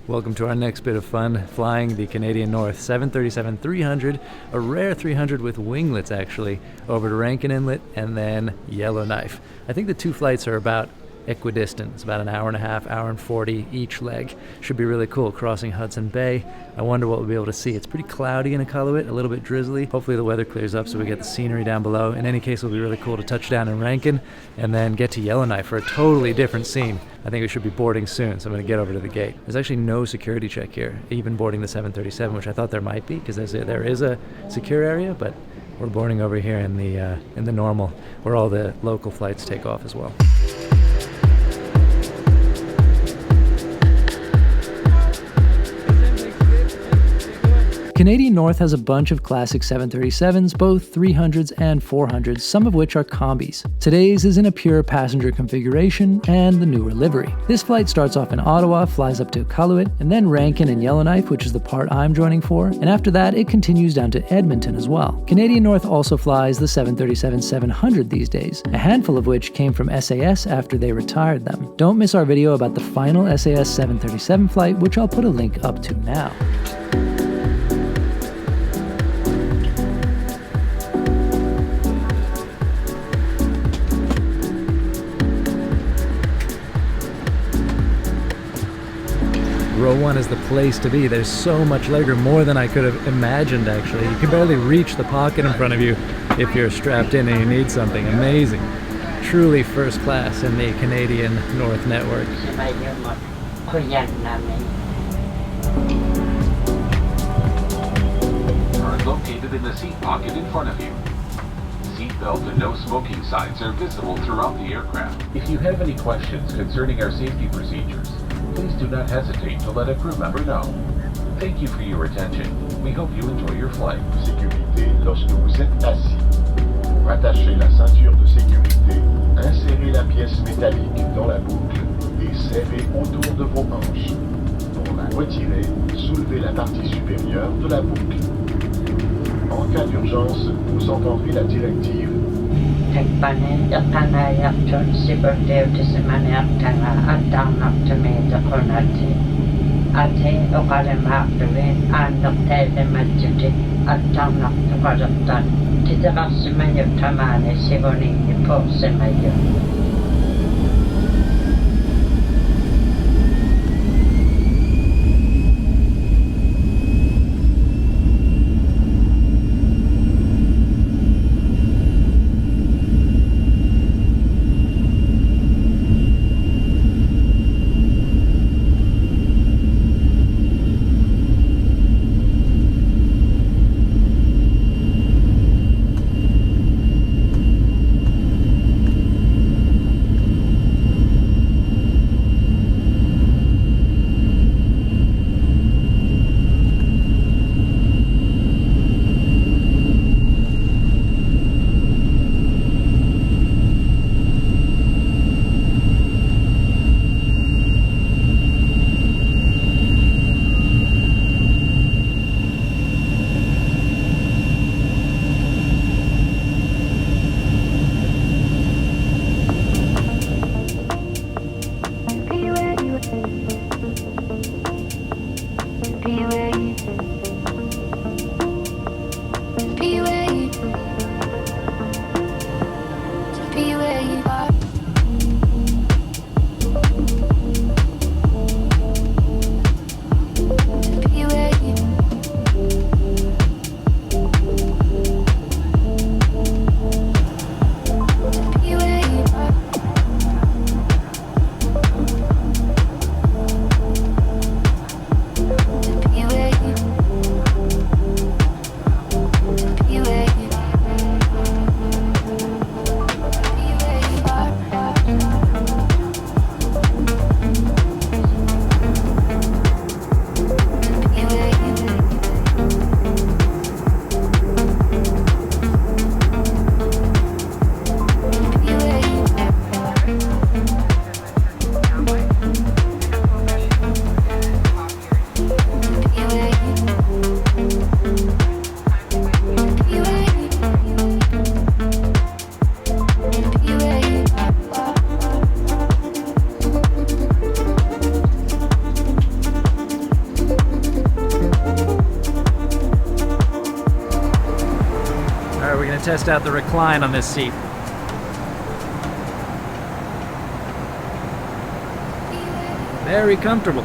Welcome to our next bit of fun, flying the Canadian North 737-300, a rare 300 with winglets actually, over to Rankin Inlet and then Yellowknife. I think the two flights are about equidistant. It's about an hour and a half, hour and 40 each leg. Should be really cool crossing Hudson Bay. I wonder what we'll be able to see. It's pretty cloudy in Iqaluit, a little bit drizzly. Hopefully the weather clears up so we get the scenery down below. In any case, it'll be really cool to touch down in Rankin and then get to Yellowknife for a totally different scene. I think we should be boarding soon, so I'm going to get over to the gate. There's actually no security check here, even boarding the 737, which I thought there might be because there is a secure area, but we're boarding over here in the normal, where all the local flights take off as well. Canadian North has a bunch of classic 737s, both 300s and 400s, some of which are combis. Today's is in a pure passenger configuration and the newer livery. This flight starts off in Ottawa, flies up to Iqaluit, and then Rankin and Yellowknife, which is the part I'm joining for, and after that it continues down to Edmonton as well. Canadian North also flies the 737-700 these days, a handful of which came from SAS after they retired them. Don't miss our video about the final SAS 737 flight, which I'll put a link up to now. Row 1 is the place to be. There's so much legroom, more than I could have imagined actually. You can barely reach the pocket in front of you if you're strapped in and you need something. Amazing. Truly first class in the Canadian North network. Are located in the seat pocket in front of you. Seatbelt and no smoking signs are visible throughout the aircraft. If you have any questions concerning our safety procedures, please do not hesitate to let a crew member know. Thank you for your attention. We hope you enjoy your flight. Sécurité, lorsque vous êtes assis. Attachez la ceinture de sécurité, insérez la pièce métallique dans la boucle et serrez autour de vos hanches. Pour la retirer, soulevez la partie supérieure de la boucle. En cas d'urgence, vous entendrez la directive. test out the recline on this seat. Very comfortable.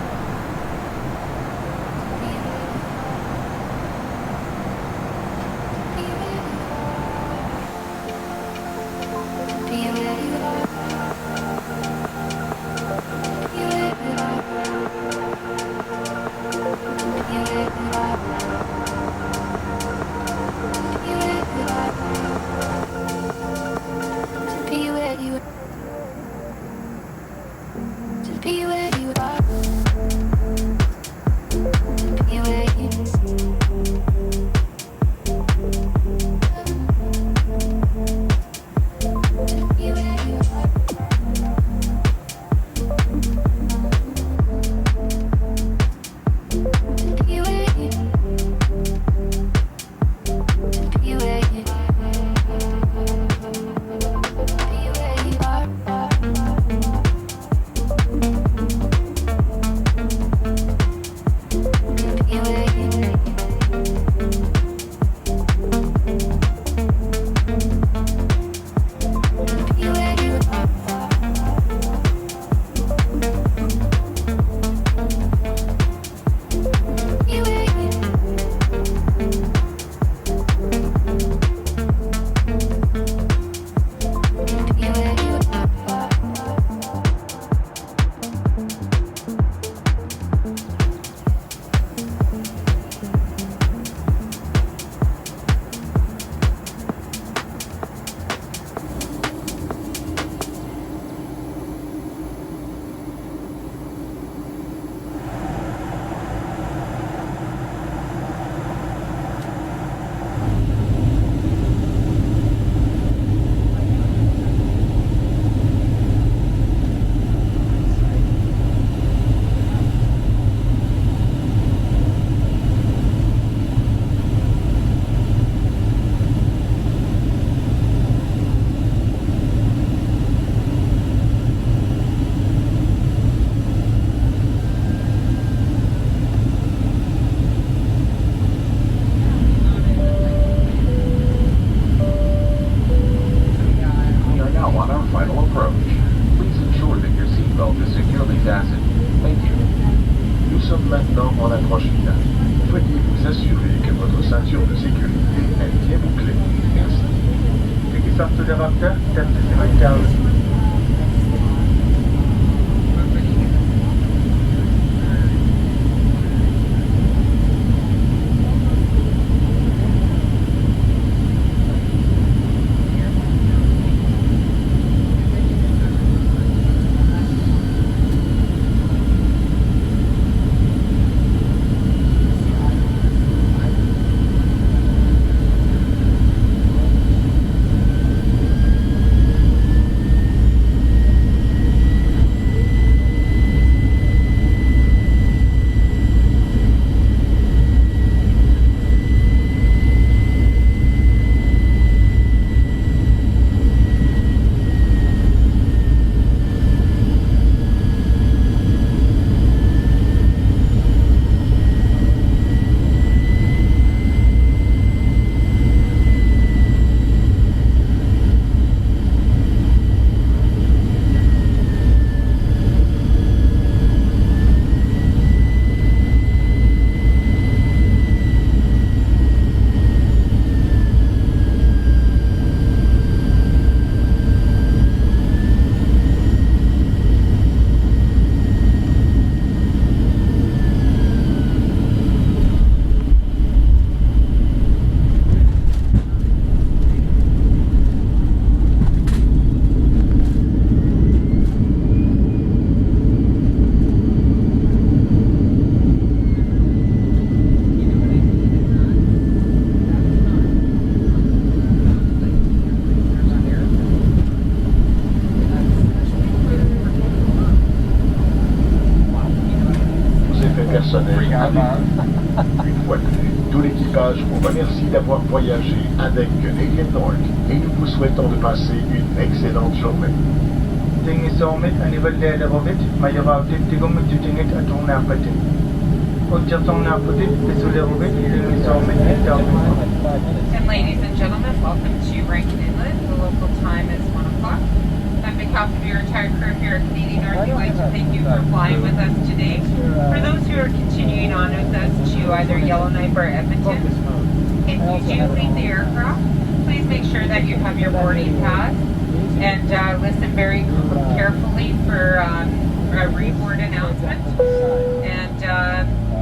Une fois de plus, tout l'équipage vous remercie d'avoir voyagé avec Canadian North et nous vous souhaitons de passer une excellente journée. Tingisomit anivalde robit mayawautit tigum tutingit atong napatin. Ojatong naputit pisule robit tingisomit itong ladies and gentlemen, welcome to Rankin Inlet. The local time is 1 o'clock. On behalf of your entire crew here at Canadian North, we'd like to thank you for flying with us today. For those who are continuing on with us to either Yellowknife or Edmonton, if you do leave the aircraft, please make sure that you have your boarding pass and listen very carefully for a reboard announcement. And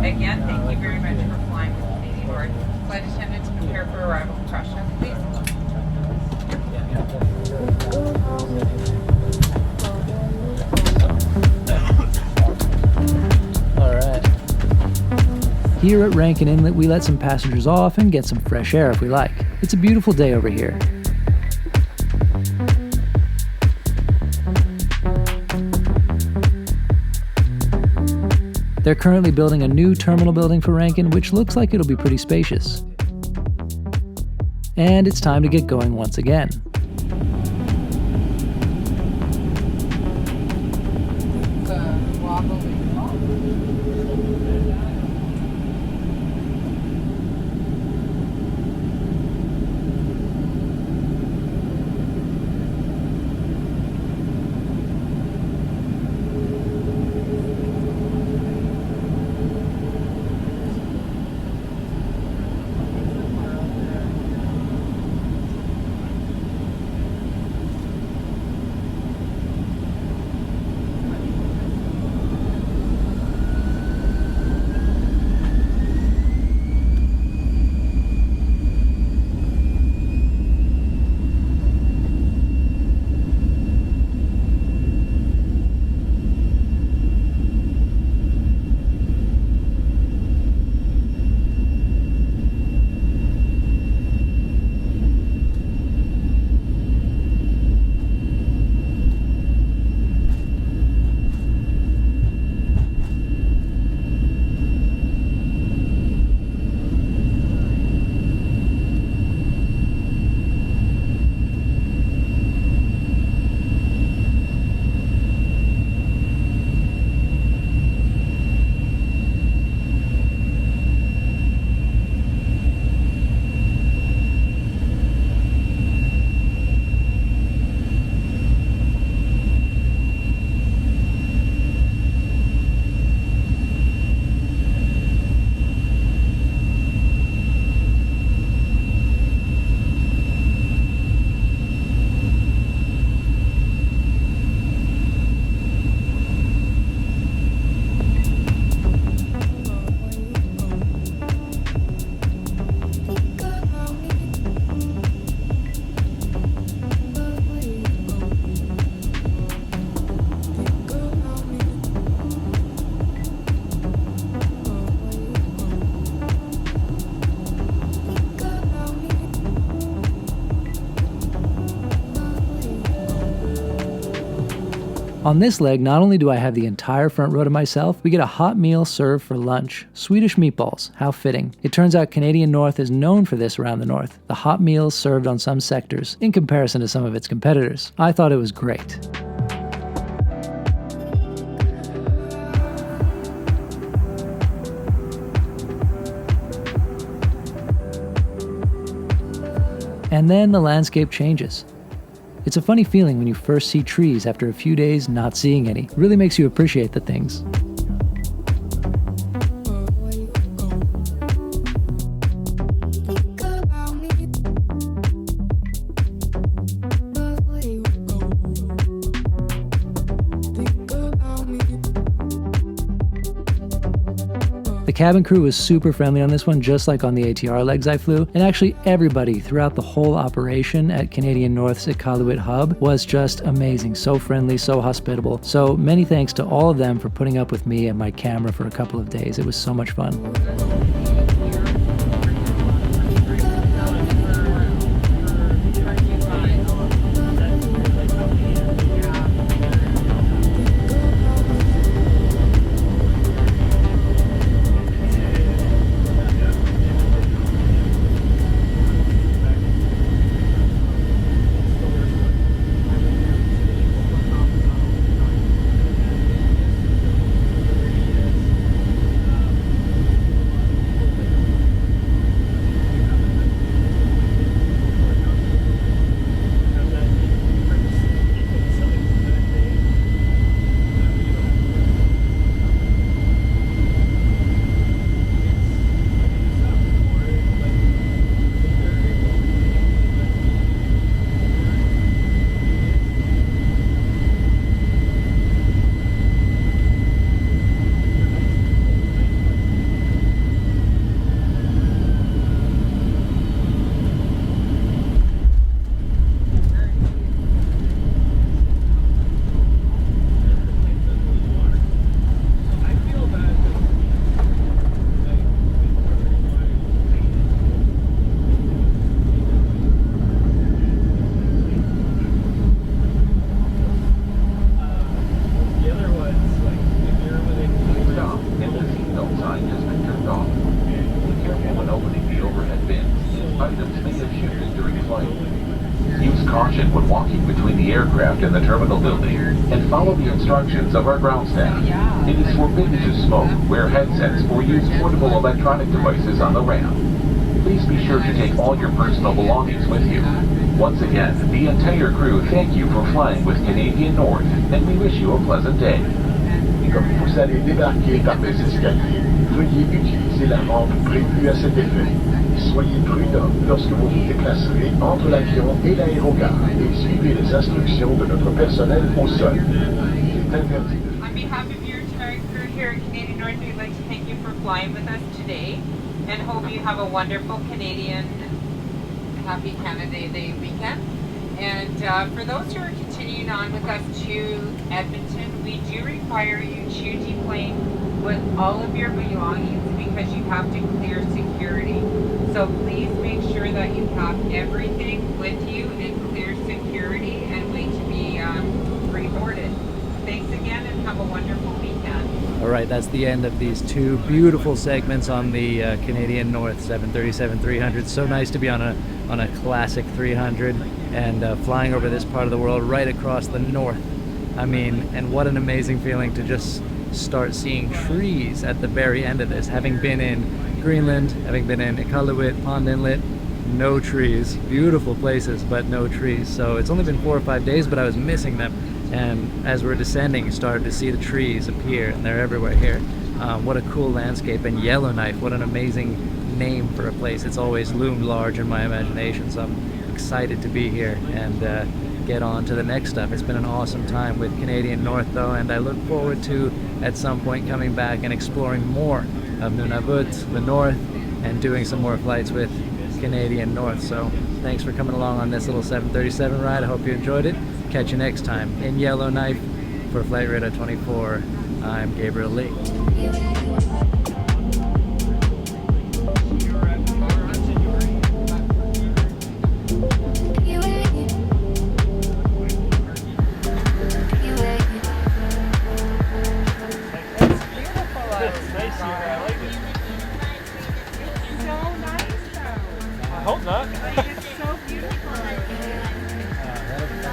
again, thank you very much for flying with Canadian North. Flight attendants, prepare for arrival question, please. All right. Here at Rankin Inlet, we let some passengers off and get some fresh air if we like. It's a beautiful day over here. They're currently building a new terminal building for Rankin, which looks like it'll be pretty spacious. And it's time to get going once again. On this leg, not only do I have the entire front row to myself, we get a hot meal served for lunch. Swedish meatballs, how fitting. It turns out Canadian North is known for this around the north. The hot meals served on some sectors, in comparison to some of its competitors. I thought it was great. And then the landscape changes. It's a funny feeling when you first see trees after a few days not seeing any. It really makes you appreciate the things. The cabin crew was super friendly on this one, just like on the ATR legs I flew, and actually everybody throughout the whole operation at Canadian North's Iqaluit hub was just amazing, so friendly, so hospitable. So many thanks to all of them for putting up with me and my camera for a couple of days. It was so much fun. caution when walking between the aircraft and the terminal building, and follow the instructions of our ground staff. It is forbidden to smoke, wear headsets, or use portable electronic devices on the ramp. Please be sure to take all your personal belongings with you. Once again, the entire crew thank you for flying with Canadian North, and we wish you a pleasant day. Comme vous allez débarquer par les escaliers, veuillez utiliser la rampe prévue à cet effet. Soyez prudents lorsque vous vous déplacerez entre l'avion et l'aérogare et suivez les instructions de notre personnel au sol. Il est interdit de... On behalf of your entire crew here at Canadian North, we'd like to thank you for flying with us today and hope you have a wonderful Canadian Happy Canada Day weekend. And for those who are continuing on with us to Edmonton, we do require you to deplane with all of your belongings because you have to clear security. So please make sure that you have everything with you and clear security and wait to be reboarded. Thanks again and have a wonderful weekend. All right, that's the end of these two beautiful segments on the Canadian North 737-300. So nice to be on a classic 300 and flying over this part of the world right across the north. I mean, and what an amazing feeling to just start seeing trees at the very end of this. Having been in Greenland, having been in Iqaluit, Pond Inlet, no trees. Beautiful places, but no trees. So it's only been 4 or 5 days, but I was missing them. And as we're descending, you started to see the trees appear, and they're everywhere here. What a cool landscape. And Yellowknife, what an amazing name for a place. It's always loomed large in my imagination, so I'm excited to be here and get on to the next stuff. It's been an awesome time with Canadian North though, and I look forward to at some point coming back and exploring more of Nunavut, the north, and doing some more flights with Canadian North. So thanks for coming along on this little 737 ride. I hope you enjoyed it. Catch you next time in Yellowknife. For Flight Radar 24, I'm Gabriel Lee.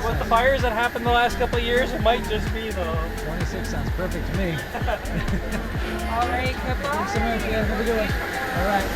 With the fires that happened the last couple of years, it might just be the 26 sounds perfect to me. All right, goodbye. Thanks so much, guys. Have a good one. All right.